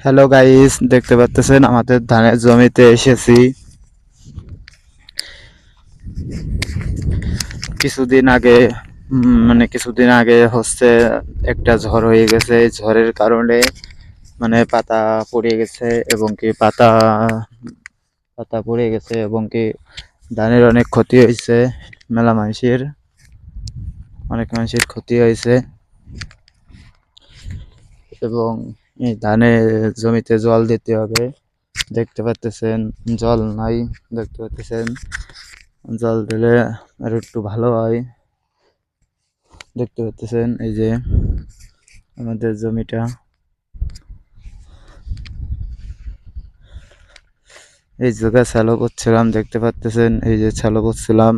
Hello guys, দেখতে পাচ্ছেন আমাদের ধানের জমিতে এসেছি। কিছুদিন আগে কিছুদিন আগে হচ্ছে একটা ঝড় হয়ে গেছে। এই ঝড়ের কারণে পাতা পড়ে গেছে এবং কি পাতা পাতা পড়ে গেছে এবং কি ধানের অনেক ক্ষতি হয়েছে। মেলা মানুষের অনেক মানুষের ক্ষতি হয়েছে এবং এই ধানের জমিতে জল দিতে হবে। দেখতে পাচ্ছেন জল নাই। দেখতে পাচ্ছেন জল দিলে আর একটু ভালো হয়। দেখতে পাচ্ছেন এই যে আমাদের জমিটা, এই জায়গায় শ্যালো করছিলাম। দেখতে পাচ্ছেন এই যে শ্যালো করছিলাম,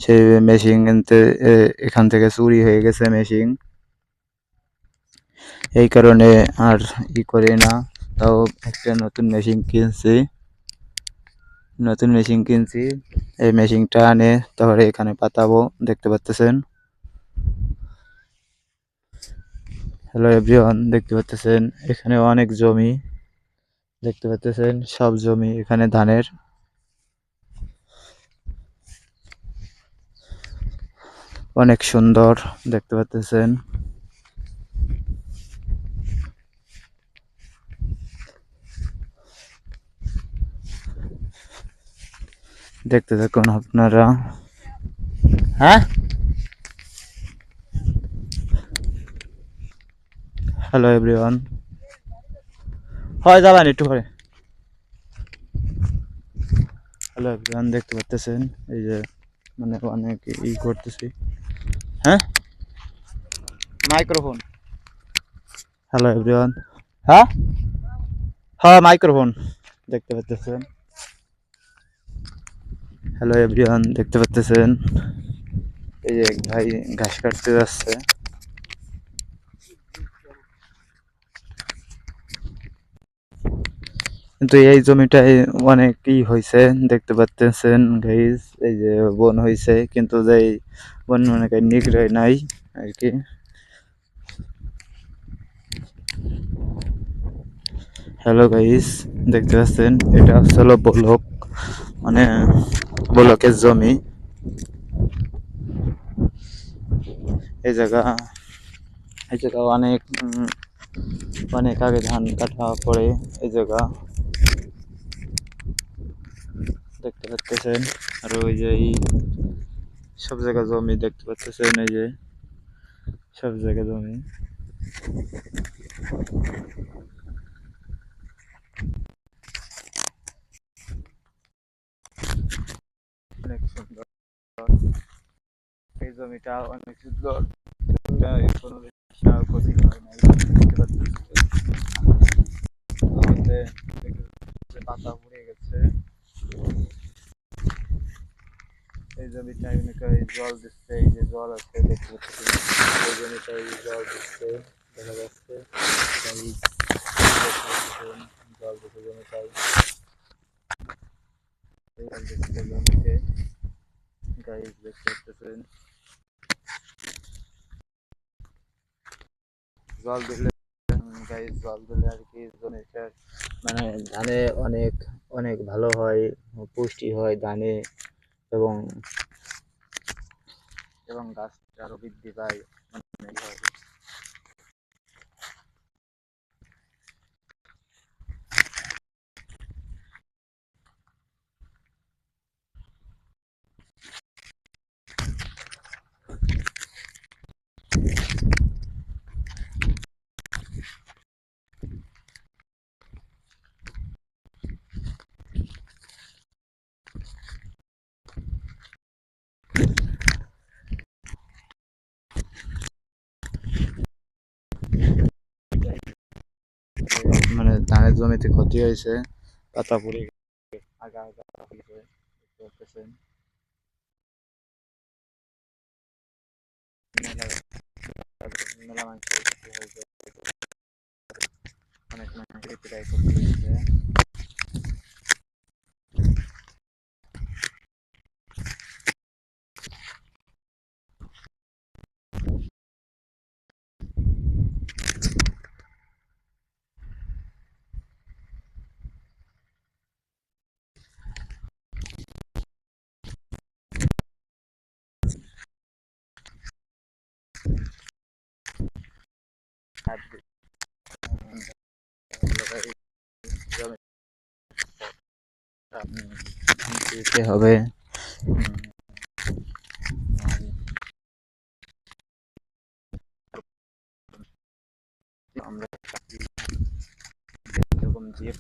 সেই মেশিন কিনতে এখান থেকে চুরি হয়ে গেছে মেশিন। এই কারণে আর করি না। তাও একটা নতুন মেশিন কিনছি। এই মেশিনটা আনে তারপরে এখানে পাতাবো। দেখতে পাচ্ছেন। হ্যালো এভরিওয়ান, দেখতে পাচ্ছেন এখানে অনেক জমি। দেখতে পাচ্ছেন সব জমি এখানে ধানের। অনেক সুন্দর দেখতে পাচ্ছেন। দেখতে থাকুন আপনারা। হ্যাঁ, হ্যালো এভরিওয়ান। হয় যাবেন একটু পরে। হ্যালো এভরিওয়ান, দেখতে পাচ্ছেন এই যে অনেক করতেছি। হ্যাঁ, মাইক্রোফোন। Hello everyone. হ্যাঁ, হ্যাঁ মাইক্রোফোন। দেখতে পাচ্ছেন। হ্যালো এভরিওয়ান, দেখতে পাচ্ছেন এই যে এক ভাই ঘাস কাটতে যাচ্ছে। কিন্তু এই জমিটাই অনেক হয়েছে। দেখতে পাচ্ছেন গাইস, এই যে বন হয়েছে কিন্তু যেই বন নিগড়ে নাই আর কি। হ্যালো গাইস, দেখতে পাচ্ছেন এটা হলো ব্লক, মানে ব্লকের জমি। এই জায়গা এই জায়গা অনেক আগে ধান কাটা পড়ে। এই জায়গা দেখতে পাচ্ছেন। আর ওই যে সব জায়গা জমি দেখতে পাচ্ছেন। এই যে সব জায়গা জমি। অনেক সুন্দর এই জমিটা, অনেক সুন্দর। কোনো ক্ষতি হয় নাই। দেখতে পাচ্ছেন জমিতে পাতা পড়ে গেছে। এই জমিটায় জল দিচ্ছে। এই যে জল আছে দেখতে পাচ্ছেন। এই জমিটায় জল দিচ্ছে দেখা যাচ্ছে। জল দিচ্ছে জমিটায়। এই জল দিচ্ছে জমিতে। গাইজ দেখতে পাচ্ছেন জল দিলে গাইজ জল দিলে আর কি জমিটার ধানে অনেক অনেক ভালো হয়, পুষ্টি হয় ধানে এবং এবং গাছটা আরো বৃদ্ধি পায়। ধানের জমিতে ক্ষতি হয়েছে, পাতা পড়ে আগা আগা হয়েছে। দেখতে পাচ্ছেন মেলা মেলা মানুষের ক্ষতি হয়েছে। অনেক মানুষের প্রায় ক্ষতি হয়েছে। আর হলো ভাই, জমিটা দিতে হবে। আমরা যেরকম দিয়ে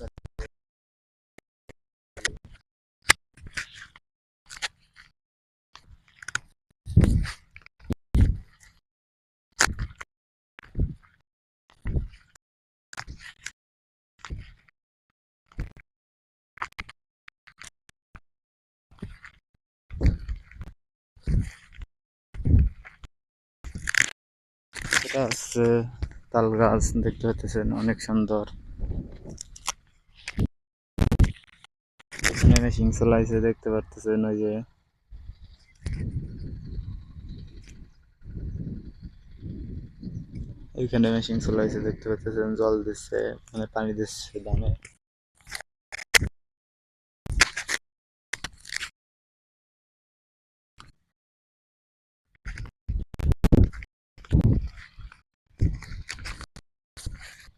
এটা হচ্ছে তাল গাছ, দেখতে পাচ্ছেন অনেক সুন্দর। এখানে মেশিন চলাইছে দেখতে পাচ্ছেন, ওই যে এইখানে মেশিন চলাইছে দেখতে পাচ্ছেন, জল দিচ্ছে, মানে পানি দিচ্ছে ধানে।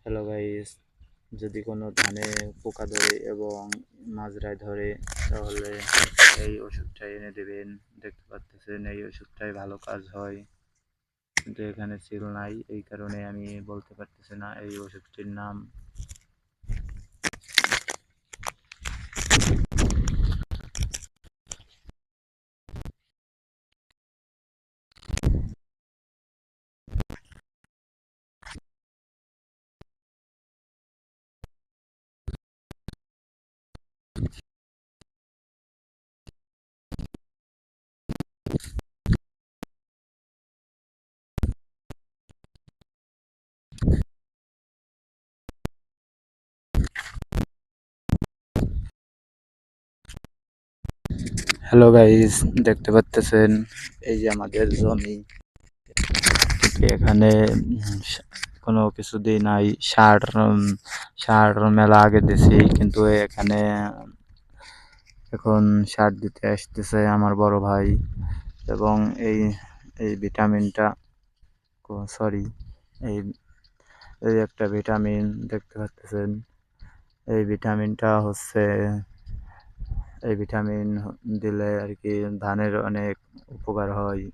হ্যালো গাইস, যদি কোনো ধানে পোকা ধরে এবং মাজরায় ধরে, তাহলে এই ওষুধটা এনে দেবেন। দেখতে পাচ্ছেন এই ওষুধটাই ভালো কাজ হয়, কিন্তু এখানে সিল নাই, এই কারণে আমি বলতে পারতেছি না এই ওষুধটির নাম। হ্যালো গাইস, দেখতে পাচ্ছেন এই যে আমাদের জমি, কিন্তু এখানে কোনো কিছু দিই নাই। সার মেলা আগে দিছি, কিন্তু এখানে এখন সার দিতে আসতেছে আমার বড় ভাই। এবং এই এই ভিটামিনটা, সরি, এই এই একটা ভিটামিন দেখতে পাচ্ছেন, এই ভিটামিনটা হচ্ছে, এই ভিটামিন দিলে আর কি ধানের অনেক উপকার হয়।